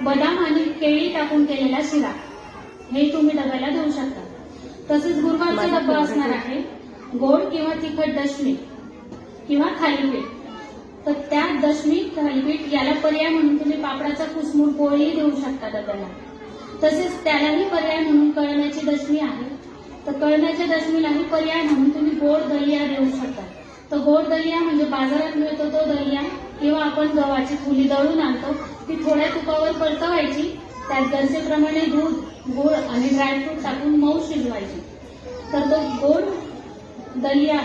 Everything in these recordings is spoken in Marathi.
बदाम आणि केळी टाकून केलेला शिरा हे तुम्ही डब्याला देऊ शकता। तसेच गुरुवारचा डब्बा असणार आहे गोड किंवा तिखट दशमी किंवा थालीपीठ। तर त्या दशमी थालीपीठ याला पर्याय म्हणून तुम्ही पापडाचा कुसमुड पोळी देऊ शकता डब्याला। तसेच त्यालाही पर्याय म्हणून कळण्याची दशमी आहे, तर कळण्याच्या दशमीलाही पर्याय म्हणून तुम्ही गोड दलिया देऊ शकता। तर गोड दलिया म्हणजे बाजारात मिळतो तो दलिया किंवा आपण गव्हाची फुली दळून आणतो, ती थोड्या तुपावर परतवायची, त्यात गरजेप्रमाणे दूध, गूळ आणि ड्रायफ्रूट टाकून मऊ शिजवायची, तर तो गोड दलिया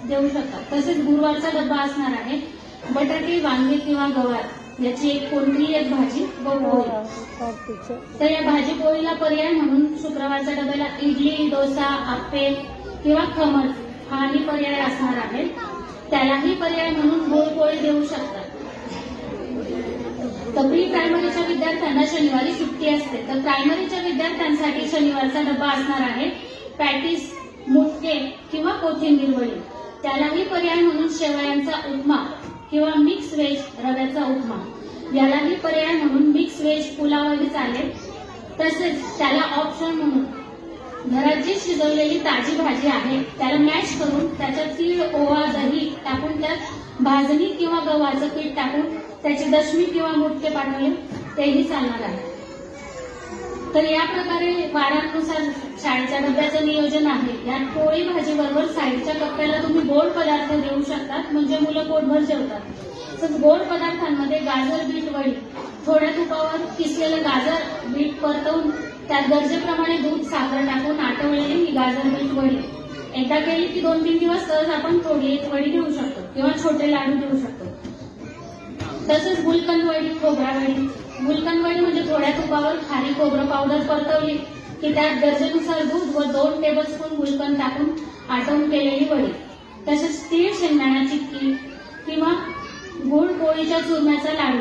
देऊ शकता। तसेच गुरुवारचा डब्बा असणार आहे बटाटे, वांगे किंवा गवार याची कोणतीही एक भाजी व पोळी। तर या भाजी पोळीला पर्याय म्हणून शुक्रवारच्या डब्याला इडली, डोसा, आप्पे किंवा खमण हाही पर्याय असणार आहे, त्यालाही पर्याय म्हणून गोड पोळी देऊ शकतात। तर प्री प्रायमरीच्या विद्यार्थ्यांना शनिवारी सुट्टी असते, तर प्रायमरीच्या विद्यार्थ्यांसाठी शनिवारचा डब्बा असणार आहे पॅटीस, मुटके किंवा कोथिंबीर वडी, त्यालाही पर्याय म्हणून शेवयांचा उपमा किंवा मिक्स व्हेज रव्याचा उपमा, यालाही पर्याय म्हणून मिक्स व्हेज पुलावही चालेल। तसेच त्याला ऑप्शन म्हणून घरात जी शिजवलेली ताजी भाजी आहे त्याला मॅश करून त्याच्यात तीळ, ओवा, दही टाकून त्यात भाजणी किंवा गव्हाचं पीठ टाकून त्याची दशमी किंवा मुटके पाठवले तेही चालणार आहे। तर या प्रकारे वारानुसार शाळेच्या डब्याचं नियोजन आहे। यात पोळी भाजी बरोबर साईडच्या कप्प्याला तुम्ही गोड पदार्थ देऊ शकतात, म्हणजे मुलं पोटभर जेवतात। तसंच गोड पदार्थांमध्ये गाजर, बीट वडी, थोड्या तुपावर किसलेलं गाजर, बीट परतवून त्यात गरजेप्रमाणे दूध, साखर टाकून आटवलेली ही गाजर, बीट वडी एकदा केली की 2-3 दिवस सहज आपण थोडी एक वडी देऊ शकतो किंवा छोटे लाडू देऊ शकतो। तसेच गुलकंद वडी, खोबरा वडी, गुलकंद वडी म्हणजे थोड्या तुपावर खारी खोबरं पावडर परतवली की त्यात गरजेनुसार दूध व 2 टेबलस्पून गुलकंद टाकून आटवून केलेली वडी। तसेच तीळ, शेंगदाणा चिक्की किंवा गुळ पोळीच्या चुरम्याचा लाडू,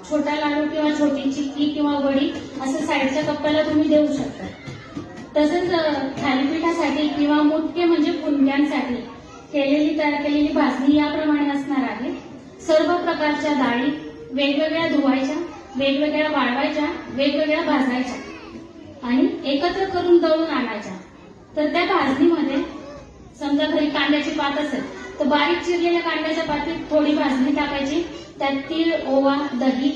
छोटा लाडू किंवा छोटी चिक्की किंवा वडी असं साईडच्या कप्प्याला तुम्ही देऊ शकता। तसेच थालीपीठासाठी किंवा मुटके म्हणजे पुणक्यांसाठी तयार केलेली भाजणी याप्रमाणे असणार आहे। सर्व प्रकारच्या डाळी वेगवेगळ्या धुवायच्या, वेगवेगळ्या वाळवायच्या, वेगवेगळ्या भाजायच्या आणि एकत्र करून दळून आणायच्या। तर त्या भाजणीमध्ये समजा घरी कांद्याची पात असेल तर बारीक चिरलेल्या कांद्याच्या पातीत थोडी भाजणी टाकायची, त्यात तीळ, ओवा, दही